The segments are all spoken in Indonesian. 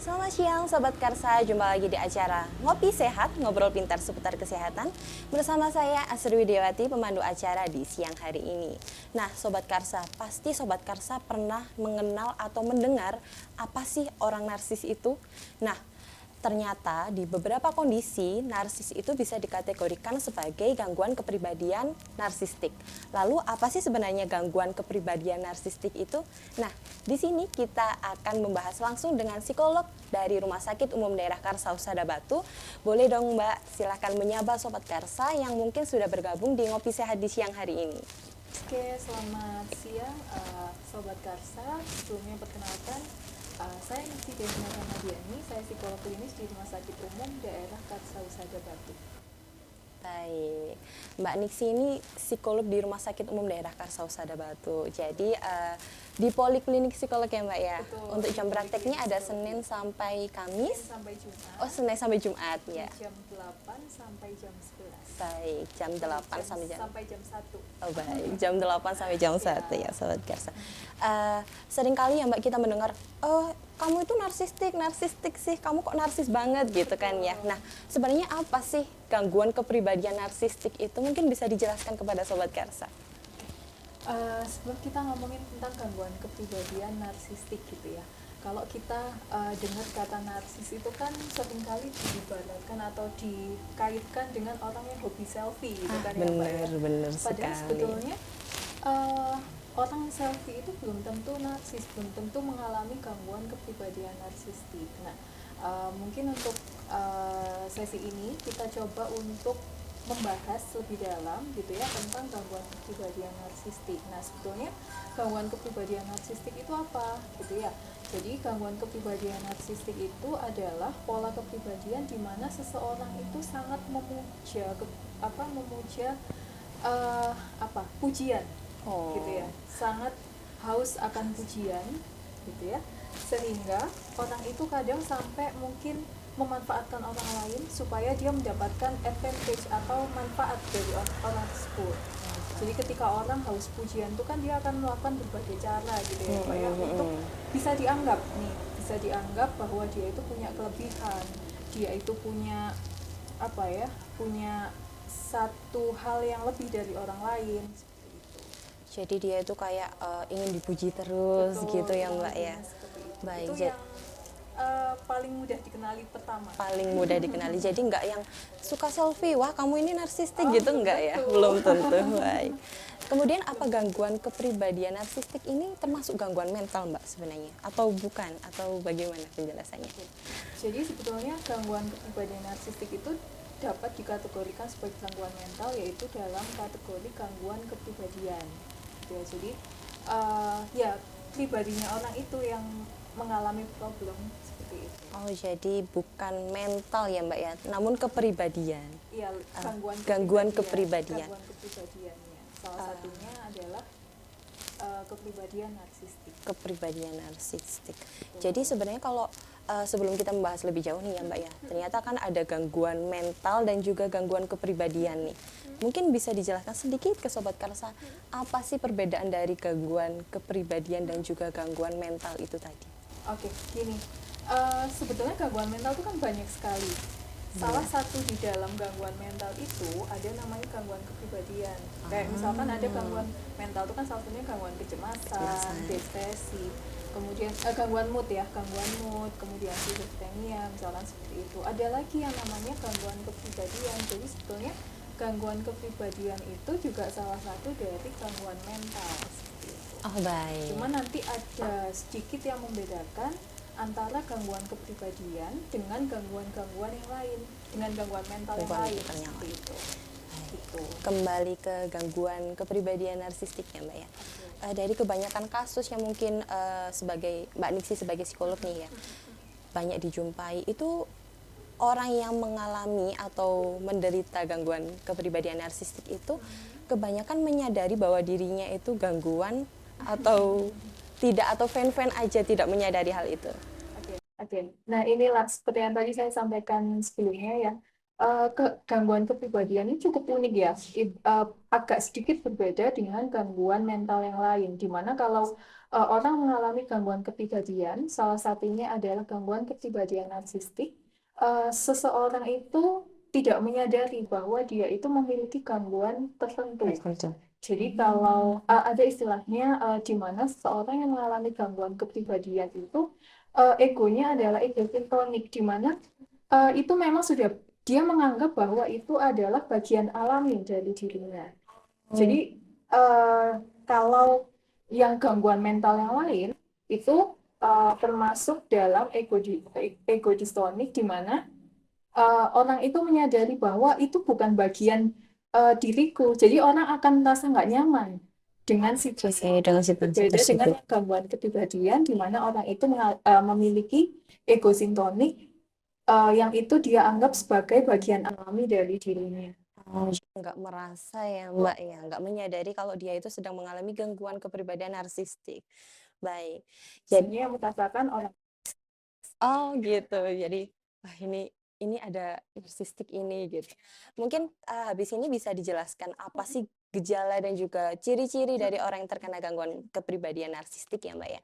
Selamat siang Sobat Karsa, jumpa lagi di acara Ngopi Sehat, Ngobrol Pintar seputar kesehatan. Bersama saya Asri Widiawati, pemandu acara di siang hari ini. Nah Sobat Karsa, pasti Sobat Karsa pernah mengenal atau mendengar apa sih orang narsis itu? Nah, ternyata di beberapa kondisi, narsis itu bisa dikategorikan sebagai gangguan kepribadian narsistik. Lalu apa sih sebenarnya gangguan kepribadian narsistik itu? Nah, di sini kita akan membahas langsung dengan psikolog dari Rumah Sakit Umum Daerah Karsa Husada Batu. Boleh dong Mbak, silahkan menyapa Sobat Karsa yang mungkin sudah bergabung di Ngopi Sehat di siang hari ini. Oke, selamat siang Sobat Karsa. Sebelumnya perkenalkan, saya Niti Desna Ramadiani, saya psikolog klinis di Rumah Sakit Umum Daerah Karsa Husada Batu. Baik, Mbak Niksi ini psikolog di Rumah Sakit Umum Daerah Karsa Husada Batu. Jadi di Poliklinik Psikolog ya Mbak ya. Betul, Untuk jam Poliklinik prakteknya ada Psikolog. Senin sampai Kamis. Sampai Jumat. Oh, Senin sampai Jumat ya. Jam 8 sampai jam 11. Baik, jam 8 sampai jam. Sampai jam 1. Oh baik, jam 8 sampai jam 1 ya Sobat Karsa. Seringkali ya Mbak kita mendengar, oh kamu itu narsistik sih, kamu kok narsis banget gitu kan ya. Nah sebenarnya apa sih gangguan kepribadian narsistik itu, mungkin bisa dijelaskan kepada Sobat Karsa? Sebelum kita ngomongin tentang gangguan kepribadian narsistik gitu ya, kalau kita dengar kata narsis itu kan seringkali diibaratkan atau dikaitkan dengan orang yang hobi selfie gitu kan ya Mbak ya. Bener Padahal sekali. sebetulnya orang selfie itu belum tentu narsis, belum tentu mengalami gangguan kepribadian narsistik. Nah, mungkin untuk sesi ini kita coba untuk membahas lebih dalam gitu ya tentang gangguan kepribadian narsistik. Nah, sebetulnya gangguan kepribadian narsistik itu apa gitu ya. Jadi gangguan kepribadian narsistik itu adalah pola kepribadian di mana seseorang itu sangat memuja pujian gitu ya, sangat haus akan pujian gitu ya, sehingga orang itu kadang sampai mungkin memanfaatkan orang lain supaya dia mendapatkan advantage atau manfaat dari orang tersebut. Jadi ketika orang haus pujian itu kan dia akan melakukan berbagai cara gitu ya supaya untuk bisa dianggap bahwa dia itu punya kelebihan, dia itu punya punya satu hal yang lebih dari orang lain. Jadi dia itu kayak ingin dipuji terus. Betul, gitu ya Mbak ya. Baik, itu yang paling mudah dikenali pertama. Paling mudah dikenali. Jadi nggak yang suka selfie, wah kamu ini narsistik gitu, belum nggak ya? tentu. Belum tentu. Baik. Kemudian apa gangguan kepribadian narsistik ini termasuk gangguan mental Mbak sebenarnya? Atau bukan? Atau bagaimana penjelasannya? Jadi sebetulnya gangguan kepribadian narsistik itu dapat dikategorikan sebagai gangguan mental, yaitu dalam kategori gangguan kepribadian. Ya, jadi ya pribadinya orang itu yang mengalami problem seperti itu. Oh, jadi bukan mental ya Mbak ya, namun kepribadian. Iya, Gangguan kepribadian. Gangguan kepribadiannya. Salah satunya adalah kepribadian narsistik. Kepribadian narsistik. Jadi sebenarnya kalau sebelum kita membahas lebih jauh nih ya Mbak ya, ternyata kan ada gangguan mental dan juga gangguan kepribadian nih. Mungkin bisa dijelaskan sedikit ke Sobat Karsa, apa sih perbedaan dari gangguan kepribadian dan juga gangguan mental itu tadi? Oke, gini, sebetulnya gangguan mental itu kan banyak sekali. Salah satu di dalam gangguan mental itu ada namanya gangguan kepribadian. Kayak misalkan ada gangguan mental itu kan salah satunya gangguan kecemasan, depresi, kemudian gangguan mood, kemudian schizophrenia, misalkan seperti itu. Ada lagi yang namanya gangguan kepribadian. Jadi sebetulnya gangguan kepribadian itu juga salah satu dari gangguan mental seperti itu. Oh baik. Cuma nanti ada sedikit yang membedakan antara gangguan kepribadian dengan gangguan-gangguan yang lain, dengan gangguan mental yang lain seperti itu. Gitu. Kembali ke gangguan kepribadian narsistik ya Mbak ya. Dari kebanyakan kasus yang mungkin sebagai Mbak Niksi sebagai psikolog nih ya, banyak dijumpai itu orang yang mengalami atau menderita gangguan kepribadian narsistik itu kebanyakan menyadari bahwa dirinya itu gangguan atau tidak, atau fan-fan aja tidak menyadari hal itu. Oke. Nah inilah seperti yang tadi saya sampaikan sebelumnya ya, Gangguan kepribadian ini cukup unik ya. Agak sedikit berbeda dengan gangguan mental yang lain. Dimana kalau orang mengalami gangguan kepribadian, salah satunya adalah gangguan kepribadian narsistik, seseorang itu tidak menyadari bahwa dia itu memiliki gangguan tertentu. Jadi kalau ada istilahnya di mana seseorang yang mengalami gangguan kepribadian itu egonya adalah ego sintonik, di mana itu memang sudah dia menganggap bahwa itu adalah bagian alami dari dirinya. Jadi kalau yang gangguan mental yang lain itu termasuk dalam ego distonik, di mana orang itu menyadari bahwa itu bukan bagian diriku. Jadi orang akan merasa nggak nyaman dengan situasi. Dengan situasi Berbeda dengan tersebut. gangguan kepribadian, di mana orang itu memiliki ego sintonik yang itu dia anggap sebagai bagian alami dari dirinya. Oh, nggak merasa ya Mbak ya, nggak menyadari kalau dia itu sedang mengalami gangguan kepribadian narsistik. Baik, jadi Jadi yang merasakan orang oh gitu, jadi wah ini ada narsistik ini gitu. Mungkin habis ini bisa dijelaskan apa sih gejala dan juga ciri-ciri dari orang yang terkena gangguan kepribadian narsistik ya Mbak ya.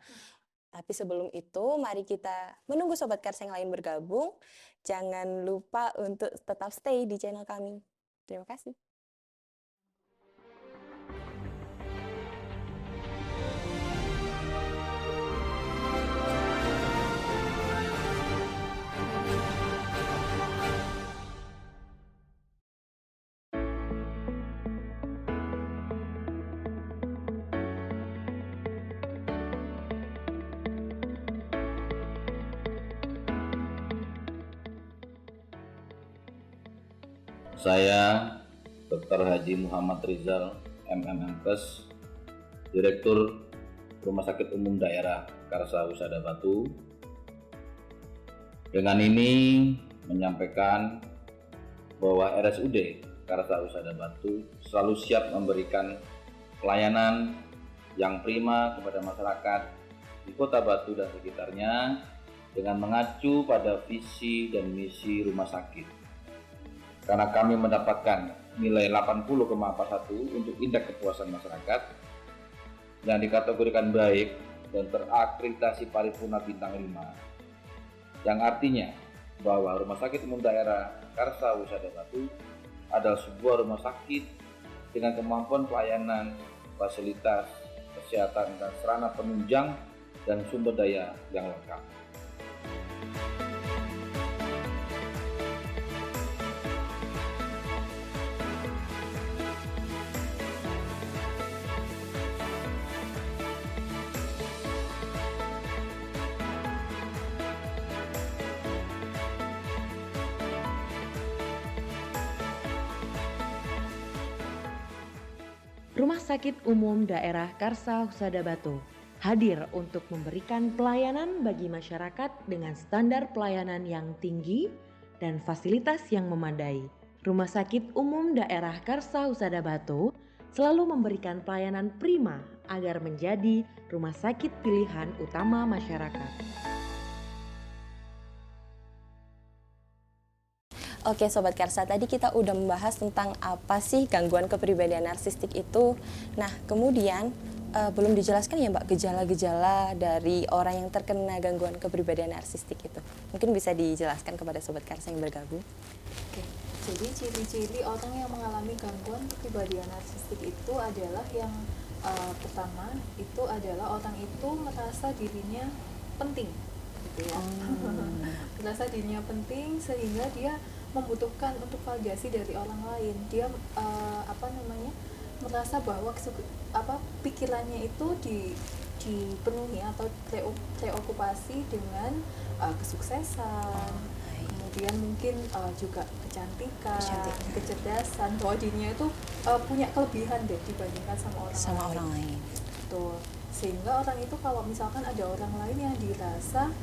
Tapi sebelum itu, mari kita menunggu Sobat Kars yang lain bergabung. Jangan lupa untuk tetap stay di channel kami. Terima kasih. Saya Dr. Haji Muhammad Rizal, MMMKes, Direktur Rumah Sakit Umum Daerah Karsa Husada Batu. Dengan ini menyampaikan bahwa RSUD Karsa Husada Batu selalu siap memberikan pelayanan yang prima kepada masyarakat di Kota Batu dan sekitarnya dengan mengacu pada visi dan misi rumah sakit. Karena kami mendapatkan nilai 80,41 untuk indeks kepuasan masyarakat yang dikategorikan baik dan terakreditasi paripurna bintang 5, yang artinya bahwa Rumah Sakit Umum Daerah Karsa Husada Batu adalah sebuah rumah sakit dengan kemampuan pelayanan, fasilitas, kesehatan, dan sarana penunjang dan sumber daya yang lengkap. Rumah Sakit Umum Daerah Karsa Husada Batu hadir untuk memberikan pelayanan bagi masyarakat dengan standar pelayanan yang tinggi dan fasilitas yang memadai. Rumah Sakit Umum Daerah Karsa Husada Batu selalu memberikan pelayanan prima agar menjadi rumah sakit pilihan utama masyarakat. Oke Sobat Karsa, tadi kita udah membahas tentang apa sih gangguan kepribadian narsistik itu. Nah, kemudian belum dijelaskan ya Mbak gejala-gejala dari orang yang terkena gangguan kepribadian narsistik itu. Mungkin bisa dijelaskan kepada Sobat Karsa yang bergabung. Oke. Jadi ciri-ciri orang yang mengalami gangguan kepribadian narsistik itu adalah yang pertama itu adalah orang itu merasa dirinya penting, gitu ya. Merasa dirinya penting sehingga dia membutuhkan untuk validasi dari orang lain. Dia merasa bahwa pikirannya itu dipenuhi atau preokupasi dengan kesuksesan, kemudian mungkin juga kecantikan, kecerdasan, bahwa dirinya itu punya kelebihan deh dibandingkan sama orang lain. Betul. Sehingga orang itu kalau misalkan ada orang lain yang dirasa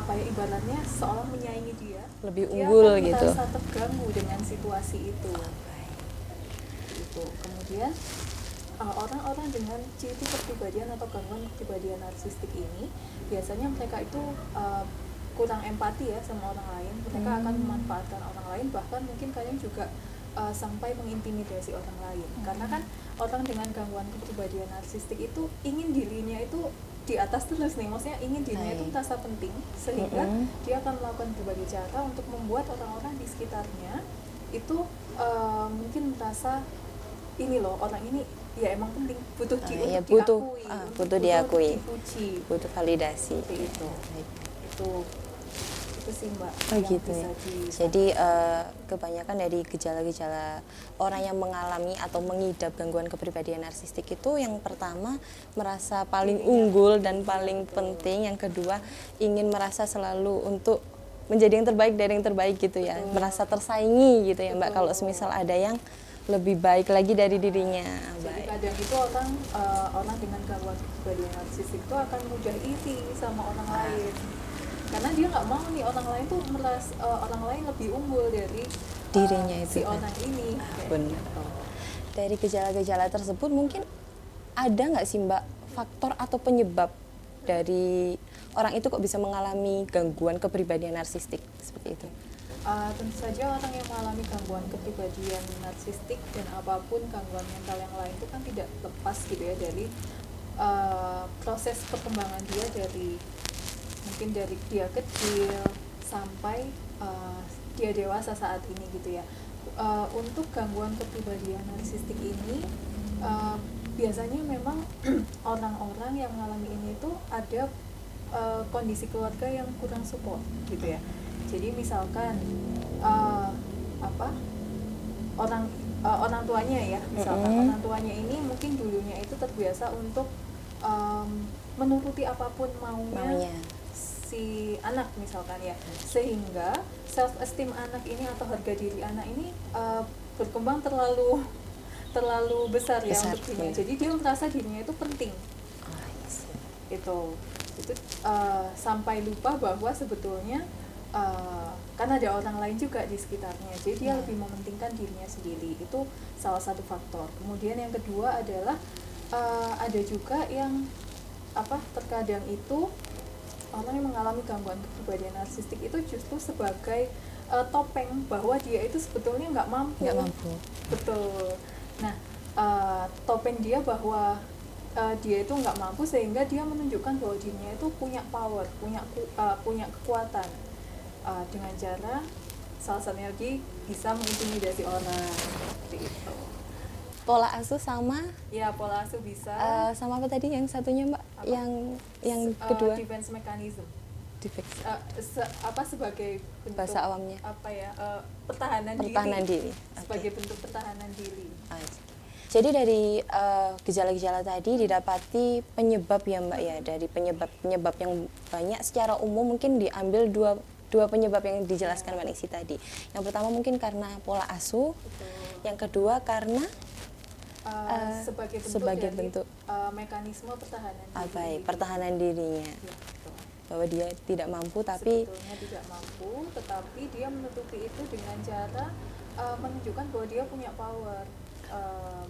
ibaratnya seolah menyaingi dia, lebih unggul dia gitu. merasa terganggu dengan situasi itu. Kemudian orang-orang dengan ciri kepribadian atau gangguan kepribadian narsistik ini biasanya mereka itu kurang empati ya sama orang lain, mereka akan memanfaatkan orang lain, bahkan mungkin kadang juga sampai mengintimidasi orang lain. Karena kan orang dengan gangguan kepribadian narsistik itu ingin dirinya itu di atas terus nih, maksudnya ingin dirinya itu merasa penting, sehingga dia akan melakukan berbagai cara untuk membuat orang-orang di sekitarnya itu mungkin merasa ini loh, orang ini ya emang penting, butuh butuh diakui, dipuji, butuh validasi. seperti itu sih Mbak. Oh yang gitu bisa ya. di- Jadi kebanyakan dari gejala-gejala orang yang mengalami atau mengidap gangguan kepribadian narsistik itu yang pertama merasa paling unggul dan paling penting, yang kedua ingin merasa selalu untuk menjadi yang terbaik dari yang terbaik gitu ya, merasa tersaingi gitu ya Mbak. Kalau semisal ada yang lebih baik lagi dari dirinya. Jadi Baik. kadang itu orang dengan gangguan kepribadian narsistik itu akan mudah iri sama orang lain, karena dia nggak mau nih orang lain tuh merasa orang lain lebih unggul dari Dirinya si itu kan. orang ini. Kayak Benar. gitu. Dari gejala-gejala tersebut mungkin ada nggak sih Mbak faktor atau penyebab dari orang itu kok bisa mengalami gangguan kepribadian narsistik seperti itu? Tentu saja orang yang mengalami gangguan kepribadian narsistik dan apapun gangguan mental yang lain itu kan tidak lepas gitu ya dari proses perkembangan dia, dari mungkin dari dia kecil sampai dia dewasa saat ini gitu ya. Untuk gangguan kepribadian narsistik ini biasanya memang orang-orang yang mengalami ini itu ada kondisi keluarga yang kurang support gitu ya. Jadi misalkan orang tuanya ya, misalkan orang tuanya ini mungkin dulunya itu terbiasa untuk menuruti apapun maunya si anak misalkan ya, sehingga self esteem anak ini atau harga diri anak ini berkembang terlalu besar ya untuk dirinya. Jadi dia merasa dirinya itu penting. Itu sampai lupa bahwa sebetulnya kan ada orang lain juga di sekitarnya, jadi dia lebih mementingkan dirinya sendiri. Itu salah satu faktor. Kemudian yang kedua adalah ada juga yang terkadang itu orang yang mengalami gangguan kepribadian narsistik itu justru sebagai topeng bahwa dia itu sebetulnya nggak mampu. Betul. Nah, topeng dia bahwa dia itu nggak mampu, sehingga dia menunjukkan bahwa dirinya itu punya power, punya kekuatan dengan cara salah satunya lagi bisa mengintimidasi orang seperti itu. Pola asuh sama Ya, pola asuh bisa. sama apa tadi yang satunya Mbak? Yang kedua Defense mechanism. defense. Sebagai bentuk Bahasa awamnya. pertahanan diri. Oke. Sebagai bentuk pertahanan diri. Jadi dari gejala-gejala tadi didapati penyebab ya Mbak ya, dari penyebab yang banyak secara umum mungkin diambil dua penyebab yang dijelaskan Mbak Nixi tadi. Yang pertama mungkin karena pola asuh, yang kedua karena sebagai bentuk mekanisme pertahanan diri. baik, pertahanan dirinya. Ya, betul. Bahwa dia tidak mampu tapi Sebetulnya tidak mampu, tetapi dia menutupi itu dengan cara menunjukkan bahwa dia punya power,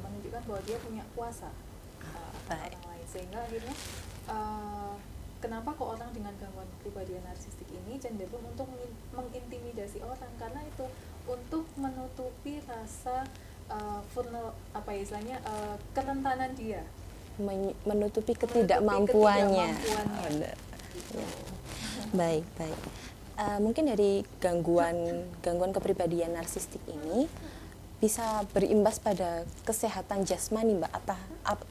menunjukkan bahwa dia punya kuasa baik. orang lain, sehingga akhirnya kenapa kok orang dengan gangguan kepribadian narsistik ini cenderung untuk mengintimidasi orang, karena itu untuk menutupi rasa kerentanan dia, menutupi ketidakmampuannya. ketidakmampuannya. Ya. Baik. Mungkin dari gangguan kepribadian narsistik ini bisa berimbas pada kesehatan jasmani Mbak,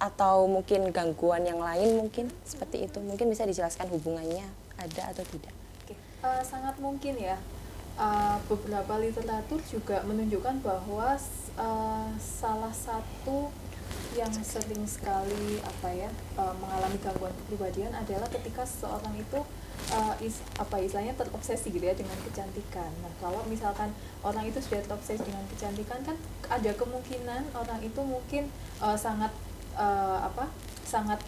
atau mungkin gangguan yang lain mungkin seperti itu. Mungkin bisa dijelaskan hubungannya ada atau tidak? Oke. Sangat mungkin ya. Beberapa literatur juga menunjukkan bahwa salah satu yang sering sekali mengalami gangguan kepribadian adalah ketika seseorang itu istilahnya terobsesi gitu ya dengan kecantikan. Nah, kalau misalkan orang itu sudah terobsesi dengan kecantikan, kan ada kemungkinan orang itu mungkin sangat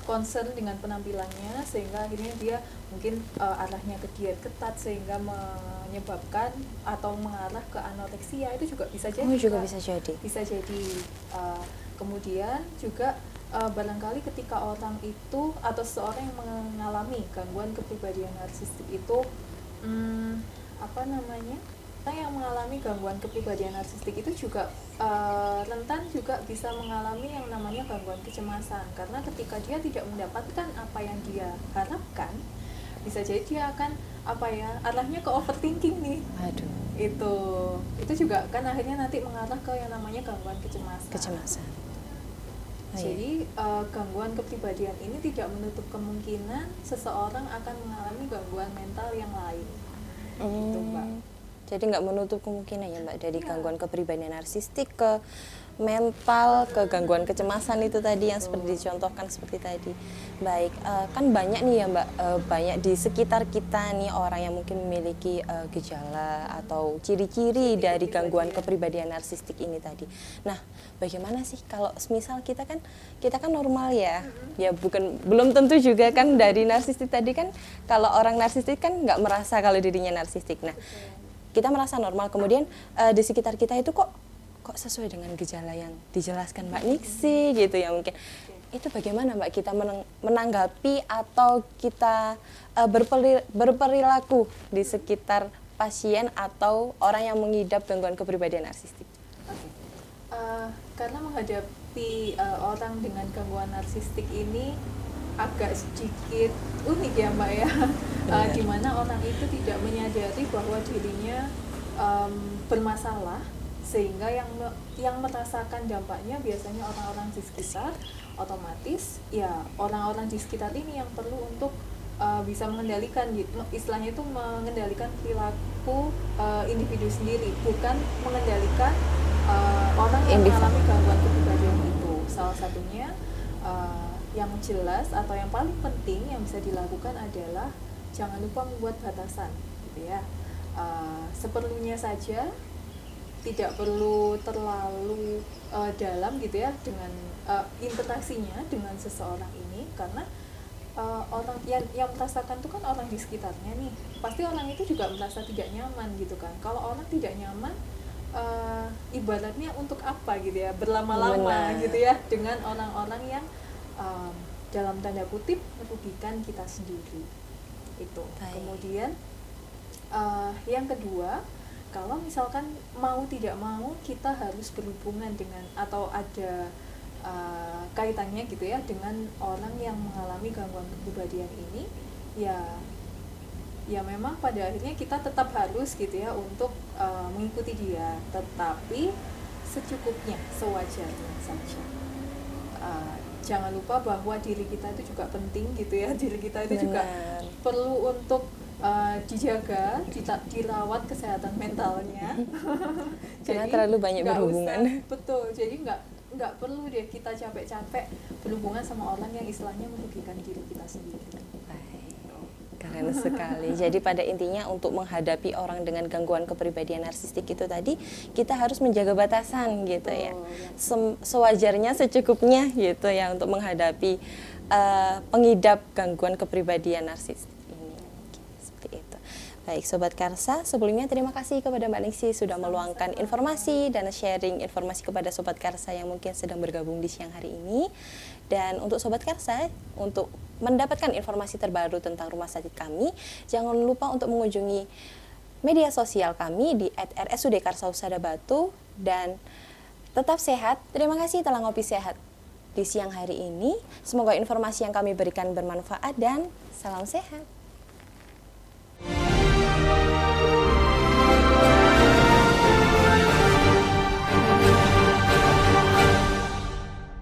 concern dengan penampilannya, sehingga akhirnya dia mungkin arahnya ke diet ketat, sehingga menyebabkan atau mengarah ke anoreksia. Itu juga bisa jadi. Bisa jadi. Kemudian juga barangkali ketika orang itu atau seseorang yang mengalami gangguan kepribadian narsistik itu apa namanya, orang yang mengalami gangguan kepribadian narsistik itu juga rentan juga bisa mengalami yang namanya gangguan kecemasan, karena ketika dia tidak mendapatkan apa yang dia harapkan, bisa jadi dia akan arahnya ke overthinking nih. Aduh. Itu juga kan akhirnya nanti mengarah ke yang namanya gangguan kecemasan. Oh, jadi gangguan kepribadian ini tidak menutup kemungkinan seseorang akan mengalami gangguan mental yang lain. Gitu, Mbak. Jadi nggak menutup kemungkinan ya Mbak, dari gangguan kepribadian narsistik ke mental, ke gangguan kecemasan itu tadi yang seperti dicontohkan seperti tadi. Baik, kan banyak nih ya Mbak, banyak di sekitar kita nih orang yang mungkin memiliki gejala atau ciri-ciri dari gangguan kepribadian narsistik ini tadi. Nah, bagaimana sih kalau misal kita kan normal ya, ya belum tentu juga kan dari narsistik tadi kan, kalau orang narsistik kan nggak merasa kalau dirinya narsistik. Nah, kita merasa normal, kemudian di sekitar kita itu kok sesuai dengan gejala yang dijelaskan Mbak Niksi gitu ya mungkin. Itu bagaimana Mbak kita menanggapi atau kita berperilaku di sekitar pasien atau orang yang mengidap gangguan kepribadian narsistik? Karena menghadapi orang dengan gangguan narsistik ini agak sedikit unik ya Mbak ya, di mana orang itu tidak menyadari bahwa dirinya bermasalah, sehingga yang merasakan dampaknya biasanya orang-orang di sekitar. Otomatis ya orang-orang di sekitar ini yang perlu untuk bisa mengendalikan, istilahnya itu mengendalikan perilaku individu sendiri, bukan mengendalikan orang yang mengalami gangguan kepribadian itu. Salah satunya yang jelas atau yang paling penting yang bisa dilakukan adalah jangan lupa membuat batasan, gitu ya. Seperlunya saja, tidak perlu terlalu dalam gitu ya dengan interaksinya dengan seseorang ini, karena orang yang merasakan itu kan orang di sekitarnya nih, pasti orang itu juga merasa tidak nyaman gitu kan. Kalau orang tidak nyaman, ibaratnya untuk apa gitu ya berlama-lama gitu ya dengan orang-orang yang dalam tanda kutip merugikan kita sendiri itu. Kemudian yang kedua, kalau misalkan mau tidak mau kita harus berhubungan dengan atau ada kaitannya gitu ya dengan orang yang mengalami gangguan kepribadian ini, ya memang pada akhirnya kita tetap harus gitu ya untuk mengikuti dia, tetapi secukupnya, sewajarnya saja. Jangan lupa bahwa diri kita itu juga penting gitu ya, diri kita itu juga perlu untuk dijaga, dirawat kesehatan mentalnya. Karena terlalu banyak berhubungan. Betul, jadi nggak perlu deh kita capek-capek berhubungan sama orang yang istilahnya merugikan diri kita sendiri. Keren sekali. Jadi pada intinya untuk menghadapi orang dengan gangguan kepribadian narsistik itu tadi, kita harus menjaga batasan gitu ya. Sewajarnya, secukupnya gitu ya untuk menghadapi pengidap gangguan kepribadian narsistik ini. Seperti itu. Baik Sobat Karsa, sebelumnya terima kasih kepada Mbak Niksi sudah meluangkan informasi dan sharing informasi kepada Sobat Karsa yang mungkin sedang bergabung di siang hari ini. Dan untuk Sobat Karsa, untuk mendapatkan informasi terbaru tentang rumah sakit kami, jangan lupa untuk mengunjungi media sosial kami di @rsud Karsa Husada Batu, dan tetap sehat. Terima kasih telah ngopi sehat di siang hari ini. Semoga informasi yang kami berikan bermanfaat dan salam sehat.